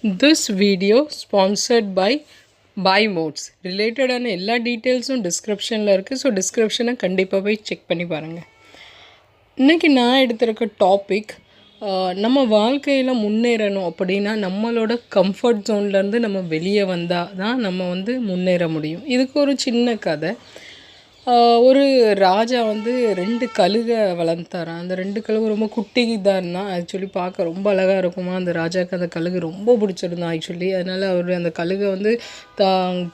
This video sponsored by Buy Modes. ரிலேட்டடான எல்லா டீட்டெயில்ஸும் டிஸ்கிரிப்ஷனில் இருக்குது. ஸோ டிஸ்கிரிப்ஷனை கண்டிப்பாக போய் செக் பண்ணி பாருங்கள். இன்றைக்கி நான் எடுத்திருக்க டாபிக், நம்ம வாழ்க்கையில் முன்னேறணும் அப்படின்னா நம்மளோட கம்ஃபர்ட் ஜோன்லேருந்து நம்ம வெளியே வந்தால் தான் நம்ம முன்னேற முடியும். இதுக்கு ஒரு சின்ன கதை. ஒரு ராஜா 2 கழுகை வளர்த்தாராம். அந்த 2 கழுகு ரொம்ப குட்டி தான் இருந்தான். ஆக்சுவலி பார்க்க ரொம்ப அழகாக இருக்குமா. அந்த ராஜாவுக்கு அந்த கழுகு ரொம்ப பிடிச்சிருந்தான் ஆக்சுவலி. அதனால் அவர் அந்த கழுகை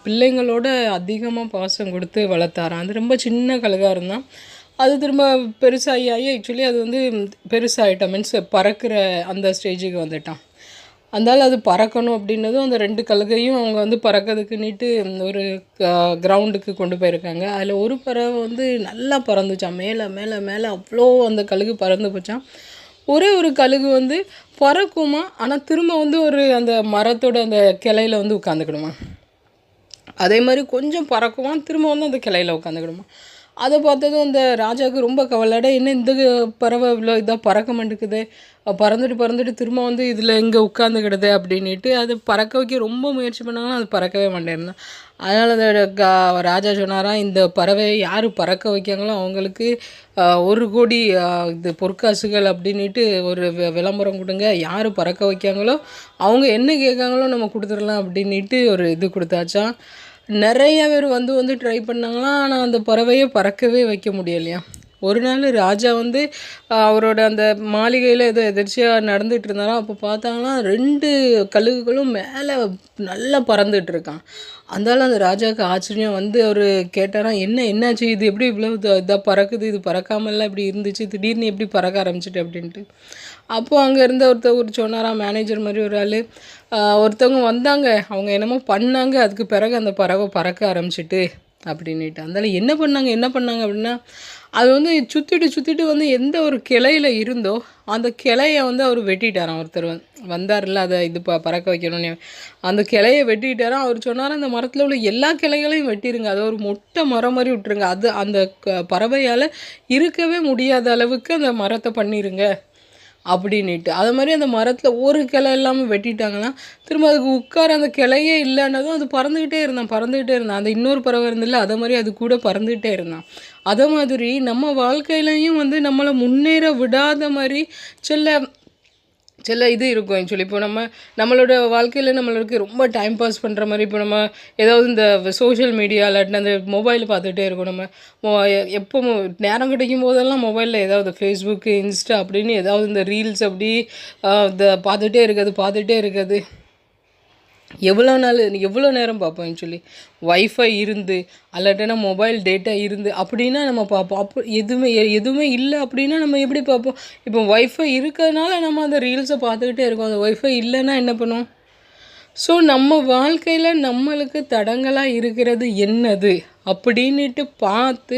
பிள்ளைங்களோட அதிகமாக பாசம் கொடுத்து வளர்த்தாராம். அது ரொம்ப சின்ன கழுகாக இருந்தான். அது திரும்ப பெருசாகி ஆக்சுவலி அது பெருசாகிட்டான். மீன்ஸ் பறக்கிற அந்த ஸ்டேஜுக்கு வந்துட்டான். அதனால் அது பறக்கணும் அப்படின்னதும் அந்த 2 கழுகையும் அவங்க பறக்கிறதுக்கு நீட்டு ஒரு கிரவுண்டுக்கு கொண்டு போயிருக்காங்க. அதில் ஒரு பறவை நல்லா பறந்துச்சான். மேலே மேலே மேலே அவ்வளோ அந்த கழுகு பறந்து போச்சான். ஒரே ஒரு கழுகு பறக்குமா, ஆனால் திரும்ப ஒரு அந்த மரத்தோட அந்த கிளையில் உட்காந்துக்கிடுமா. அதே மாதிரி கொஞ்சம் பறக்குமா, திரும்ப அந்த கிளையில் உட்காந்துக்கிடுமா. அதை பார்த்ததும் அந்த ராஜாவுக்கு ரொம்ப கவலைட, என்ன இந்த பறவை இவ்வளோ இதாக பறக்க மாட்டேங்குது, பறந்துட்டு திரும்ப இதில் இங்கே உட்காந்துக்கிடுது அப்படின்ட்டு அது பறக்க வைக்க ரொம்ப முயற்சி பண்ணாங்கன்னா அது பறக்கவே மாட்டேருந்தான். அதனால் அந்த ராஜா சொன்னாராம், இந்த பறவையை யார் பறக்க வைக்காங்களோ அவங்களுக்கு 1 கோடி இது பொற்காசுகள் அப்படின்ட்டு ஒரு விளம்பரம் கொடுங்க. யார் பறக்க வைக்காங்களோ அவங்க என்ன கேட்காங்களோ நம்ம கொடுத்துடலாம் அப்படின்ட்டு ஒரு இது கொடுத்தாச்சான். நிறைய பேர் ட்ரை பண்ணாங்களாம். ஆனால் அந்த பறவையை பறக்கவே வைக்க முடியலையா. ஒரு நாள் ராஜா அவரோட அந்த மாளிகையில் ஏதோ எதிர்ச்சியாக நடந்துகிட்டு இருந்தாலும் அப்போ பார்த்தாங்கன்னா 2 கழுகுகளும் மேலே நல்லா பறந்துட்டு இருக்கான். அதனால அந்த ராஜாவுக்கு ஆச்சரியம். அவர் கேட்டாராம், என்னாச்சு, இது எப்படி இவ்வளோ இதாக பறக்குது, இது பறக்காமல்லாம் இப்படி இருந்துச்சு, திடீர்னு எப்படி பறக்க ஆரம்பிச்சிட்டு அப்படின்ட்டு. அப்போது அங்கே இருந்த ஒருத்தர் சொன்னாராம், மேனேஜர் மாதிரி ஒரு ஆள், ஒருத்தவங்க வந்தாங்க, அவங்க என்னமோ பண்ணாங்க, அதுக்கு பிறகு அந்த பறவை பறக்க ஆரம்பிச்சிட்டு அப்படின்ட்டு. அதனால் என்ன பண்ணாங்க அப்படின்னா, அது சுற்றிட்டு எந்த ஒரு கிளையில் இருந்தோ அந்த கிளையை அவர் வெட்டிட்டாராம். ஒருத்தர் வந்தார்ல அதை பறக்க வைக்கணும்னு, அந்த கிளையை வெட்டிட்டாராம். அவர் சொன்னாராம், அந்த மரத்தில் உள்ள எல்லா கிளைகளையும் வெட்டிடுங்க, அதை ஒரு மொட்டை மரம் மாதிரி விட்டுருங்க, அது அந்த பறவையால் இருக்கவே முடியாத அளவுக்கு அந்த மரத்தை பண்ணிடுங்க அப்படின்ட்டு. அது மாதிரி அந்த மரத்தில் ஒரு கிளை இல்லாமல் வெட்டிட்டாங்கன்னா திரும்ப அதுக்கு உட்கார அந்த கிளையே இல்லைன்னதும் அது பறந்துக்கிட்டே இருந்தான். அந்த இன்னொரு பறவை இருந்தில்ல, அதை மாதிரி அது கூட பறந்துக்கிட்டே இருந்தான். அதை மாதிரி நம்ம வாழ்க்கையிலையும் நம்மளை முன்னேற விடாத மாதிரி சில இது இருக்கும் ஆக்சுவலி. இப்போ நம்மளோட வாழ்க்கையில் நம்மளுக்கு ரொம்ப டைம் பாஸ் பண்ணுற மாதிரி, இப்போ நம்ம ஏதாவது இந்த சோஷியல் மீடியா இல்லாட்டினா அந்த மொபைல் பார்த்துட்டே இருக்கோம். நம்ம எப்போ நேரம் கிடைக்கும் போதெல்லாம் மொபைலில் ஏதாவது ஃபேஸ்புக்கு, இன்ஸ்டா அப்படின்னு ஏதாவது இந்த ரீல்ஸ் அப்படி இந்த பார்த்துட்டே இருக்காது. எவ்வளோ நேரம் பார்ப்போம் ஆக்சுவலி. வைஃபை இருந்து அல்லாட்டினா மொபைல் டேட்டா இருந்து அப்படின்னா நம்ம பார்ப்போம். அப்போ எதுவுமே இல்லை அப்படின்னா நம்ம எப்படி பார்ப்போம். இப்போ வைஃபை இருக்கிறதுனால நம்ம அந்த ரீல்ஸை பார்த்துக்கிட்டே இருக்கோம். அந்த வைஃபை இல்லைன்னா என்ன பண்ணுவோம். ஸோ நம்ம வாழ்க்கையில் நம்மளுக்கு தடங்களாக இருக்கிறது என்னது அப்படின்ட்டு பார்த்து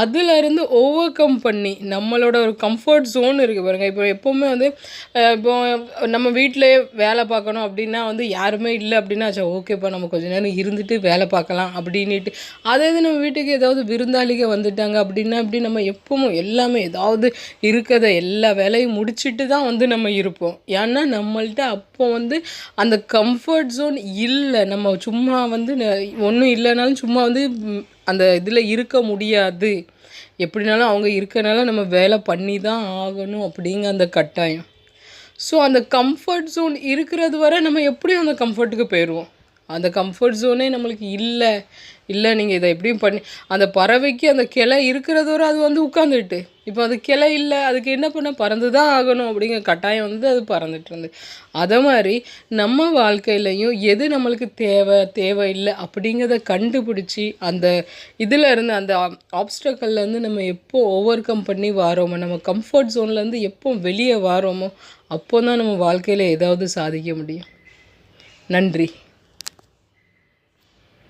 அதிலருந்து ஓவர் கம் பண்ணி நம்மளோட ஒரு கம்ஃபர்ட் ஜோன் இருக்குது பாருங்கள். இப்போ எப்போவுமே இப்போ நம்ம வீட்டிலே வேலை பார்க்கணும் அப்படின்னா யாருமே இல்லை அப்படின்னா ஓகேப்பா நம்ம கொஞ்சம் நேரம் இருந்துட்டு வேலை பார்க்கலாம் அப்படின்ட்டு. அதே இது நம்ம வீட்டுக்கு ஏதாவது விருந்தாளிக வந்துட்டாங்க அப்படின்னா இப்படி நம்ம எப்பவும் எல்லாமே ஏதாவது இருக்கிறத எல்லா வேலையும் முடிச்சுட்டு தான் நம்ம இருப்போம். ஏன்னா நம்மள்ட்ட அப்போ அந்த கம்ஃபர்ட் ஜோன் இல்லை. நம்ம சும்மா ஒன்றும் இல்லைனாலும் சும்மா அந்த இதில் இருக்க முடியாது. எப்படினாலும் அவங்க இருக்கனால நம்ம வேலை பண்ணி தான் ஆகணும் அப்படிங்க அந்த கட்டாயம். ஸோ அந்த கம்ஃபர்ட் ஜோன் இருக்கிறது வரை நம்ம எப்படியும் அந்த கம்ஃபர்ட்டுக்கு போயிடுவோம். அந்த கம்ஃபர்ட் ஜோனே நம்மளுக்கு இல்லை நீங்கள் இதை எப்படியும் பண்ணி, அந்த பறவைக்கு அந்த கிளை இருக்கிறது வரை அது உட்காந்துட்டு, இப்போ அது கிளை இல்லை, அதுக்கு என்ன பண்ண, பறந்து தான் ஆகணும் அப்படிங்கிற கட்டாயம் அது பறந்துட்டு இருந்து. அதை மாதிரி நம்ம வாழ்க்கையிலையும் எது நம்மளுக்கு தேவையில்லை அப்படிங்கிறத கண்டுபிடிச்சி அந்த இதில் இருந்து அந்த ஆப்ஸ்டக்கல்லேருந்து நம்ம எப்போ ஓவர் கம் பண்ணி வாரோமோ, நம்ம கம்ஃபர்ட் ஜோன்லேருந்து எப்போ வெளியே வாரோமோ அப்போ தான் நம்ம வாழ்க்கையில் ஏதாவது சாதிக்க முடியும். நன்றி.